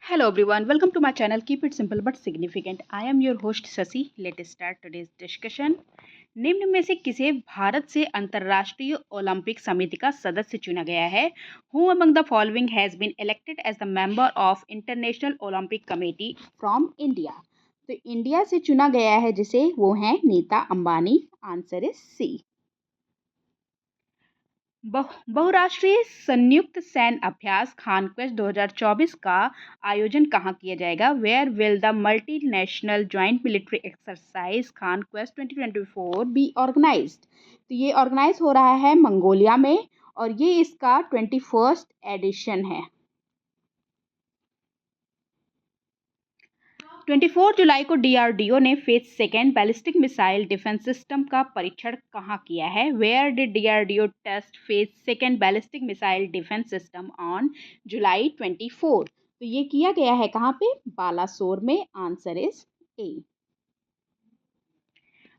Hello everyone, welcome to my channel. Keep it simple but significant. I am your host Sasi. Let's start today's discussion. निम्न में से किसे भारत से अंतर्राष्ट्रीय Olympic समिति का सदस्य चुना गया है? Who among the following has been elected as the member of International Olympic Committee from India? तो इंडिया से चुना गया है जिसे वो हैं Nita Ambani. Answer is C. बहुराष्ट्रीय संयुक्त सैन्य अभ्यास कॉन्क्वेस्ट 2024 का आयोजन कहाँ किया जाएगा? Where will the multinational joint military exercise conquest 2024 be organised? तो ये ऑर्गेनाइज हो रहा है मंगोलिया में और ये इसका 21st एडिशन है. 24 जुलाई को डीआरडीओ ने phase second ballistic missile defence system का परीक्षण कहाँ किया है? Where did DRDO test phase second ballistic missile defence system on July 24? तो ये किया गया है कहाँ पे? बालासोर में. Answer is A.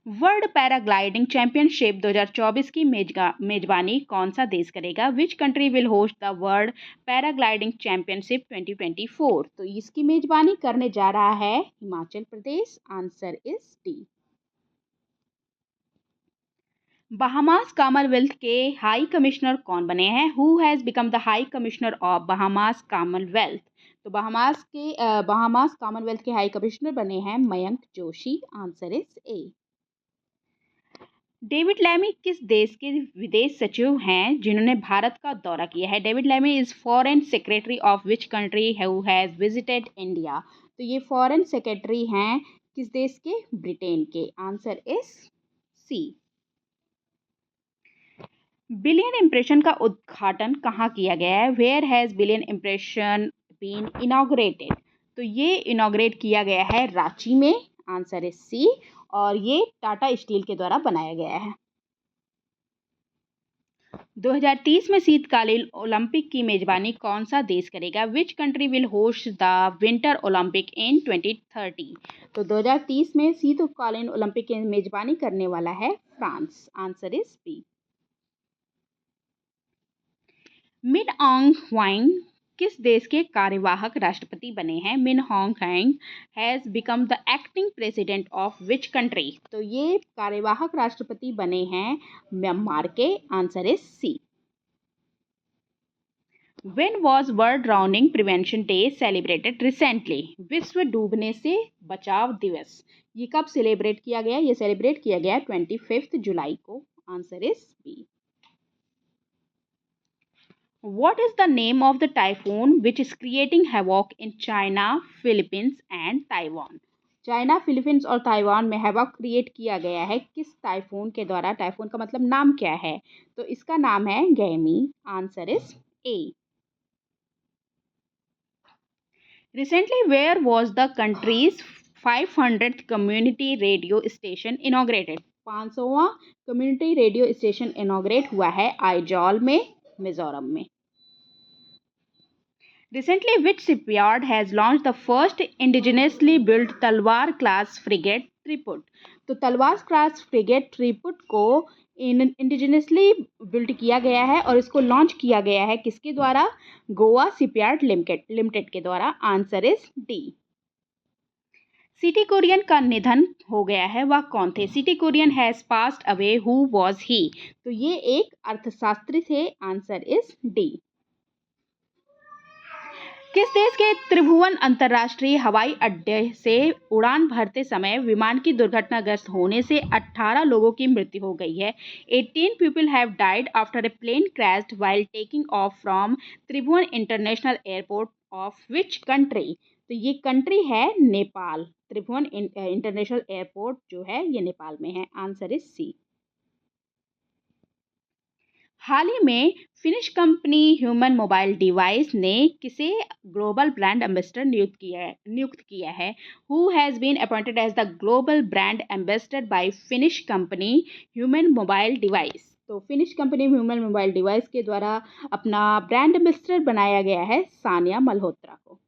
World paragliding championship 2024 की मेजबानी कौन सा देश करेगा? Which country will host the world paragliding championship 2024? तो इसकी मेजबानी करने जा रहा है Himachal Pradesh. Answer is D. Bahamas Commonwealth के हाई कमिश्नर कौन बने हैं? Who has become the high commissioner of Bahamas Commonwealth? तो बहामास कॉमनवेल्थ के हाई कमिश्नर बने हैं Mayank Joshi. Answer is A. David Lammy किस देश के विदेश सचिव हैं जिन्होंने भारत का दौरा किया है? David Lammy is foreign secretary of which country who has visited India? तो ये फॉरेन सेक्रेटरी हैं किस देश के? ब्रिटेन के. Answer is C. Billion impression का उद्घाटन कहाँ किया गया है? Where has billion impression been inaugurated? तो ये इनॉग्रेट किया गया है रांची में. Answer is C. और ये टाटा स्टील के द्वारा बनाया गया है. 2030 में शीतकालीन ओलंपिक की मेजबानी कौन सा देश करेगा? Which country will host the winter Olympic in 2030? तो 2030 में शीतकालीन ओलंपिक की मेजबानी करने वाला है France. Answer is B. Min Aung Hlaing किस देश के कार्यवाहक राष्ट्रपति बने हैं? Min Aung Hlaing has become the acting president of which country? तो ये कार्यवाहक राष्ट्रपति बने हैं म्यांमार के. Answer is C. When was World Drowning Prevention Day celebrated recently? विश्व डूबने से बचाव दिवस ये कब सेलिब्रेट किया गया? ये सेलिब्रेट किया गया 25 जुलाई को. Answer is B. What is the name of the typhoon which is creating havoc in China, Philippines and Taiwan? China, Philippines और ताइवान में हैवॉक क्रिएट किया गया है किस टाइफून के द्वारा? टाइफून का मतलब नाम क्या है? तो इसका नाम है गैमी. Answer is A. Recently, where was the country's 500th community radio station inaugurated? 500वां कम्युनिटी रेडियो स्टेशन इनॉग्रेट हुआ है आइजॉल में, मिजोरम में. Recently, which shipyard has launched the first indigenously built तलवार क्लास फ्रिगेट त्रिपुट? तो तलवार क्लास फ्रिगेट त्रिपुट को इंडिजिनसली बिल्ट किया गया है और इसको लॉन्च किया गया है किसके द्वारा? गोवा शिपयार्ड लिमिटेड के द्वारा. Answer is D. CT Kurien का निधन हो गया है, वह कौन थे? CT Kurien has passed away, who was he? तो ये एक अर्थशास्त्री थे. Answer is D. किस देश के त्रिभुवन अंतर्राष्ट्रीय हवाई अड्डे से उड़ान भरते समय विमान की दुर्घटनाग्रस्त होने से 18 लोगों की मृत्यु हो गई है? 18 people have died after a plane crashed while taking off from Tribhuvan international airport of which country? तो ये कंट्री है नेपाल. त्रिभुवन इंटरनेशनल एयरपोर्ट जो है ये नेपाल में है. आंसर इज सी. हाल ही में Finnish company Human Mobile Device ने किसे ग्लोबल ब्रांड एम्बेसडर नियुक्त किया है? Who has been appointed as the global brand ambassador by Finnish company Human Mobile Device? तो Finnish company Human Mobile Device के द्वारा अपना ब्रांड एम्बेसडर बनाया गया है सानिया मल्होत्रा को.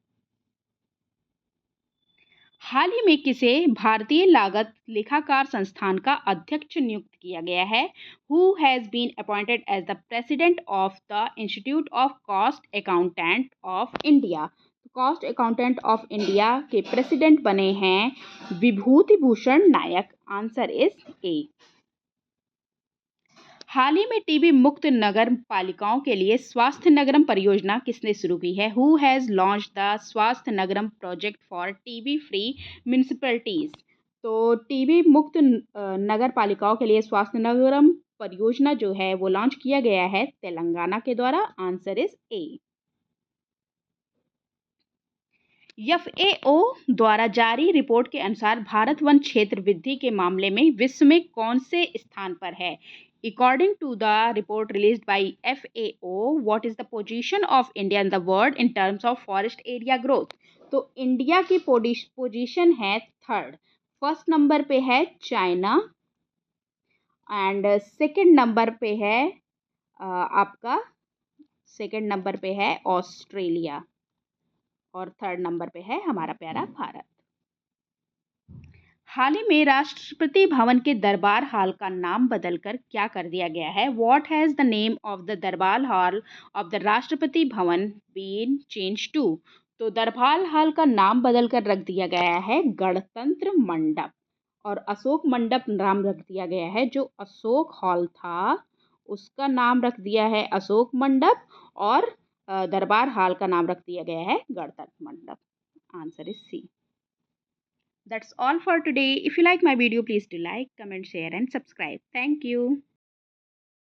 हाल ही में किसे भारतीय लागत लेखाकार संस्थान का अध्यक्ष नियुक्त किया गया है? Who has been appointed as the president of the institute of cost accountant of India? Cost accountant of India के प्रेसिडेंट बने हैं Vibhuti Bhushan Nayak. Answer is A. हाल ही में टीबी मुक्त नगर पालिकाओं के लिए स्वास्थ्य नगरम परियोजना किसने शुरू की है? Who has launch the Swasthya Nagaram project for TB free municipalities? तो टीबी मुक्त नगर पालिकाओं के लिए स्वास्थ्य नगरम परियोजना जो है वो लॉन्च किया गया है तेलंगाना के द्वारा। Answer is A. एफएओ द्वारा जारी रिपोर्ट के अनुसार भारत वन क्षेत्र वृद्धि के मामले में विश्व में कौन से स्थान पर है? According to the report released by FAO, what is the position of India in the world in terms of forest area growth? तो इंडिया की पोजीशन है थर्ड। फर्स्ट नंबर पे है चाइना एंड सेकंड नंबर पे है आपका second number पे है ऑस्ट्रेलिया और थर्ड नंबर पे है हमारा प्यारा भारत। हाल ही में राष्ट्रपति भवन के दरबार हॉल का नाम बदलकर क्या कर दिया गया है? What has the name of the दरबार hall of the Rashtrapati Bhavan been change to? तो दरबार हॉल का नाम बदलकर रख दिया गया है गणतंत्र मंडप और अशोक मंडप नाम रख दिया गया है। जो अशोक हॉल था उसका नाम रख दिया है अशोक मंडप और दरबार हॉल का नाम रख दिया गया है Ganatantra Mandap. Answer is C. That's all for today. If you like my video, please do like, comment, share and subscribe. Thank you.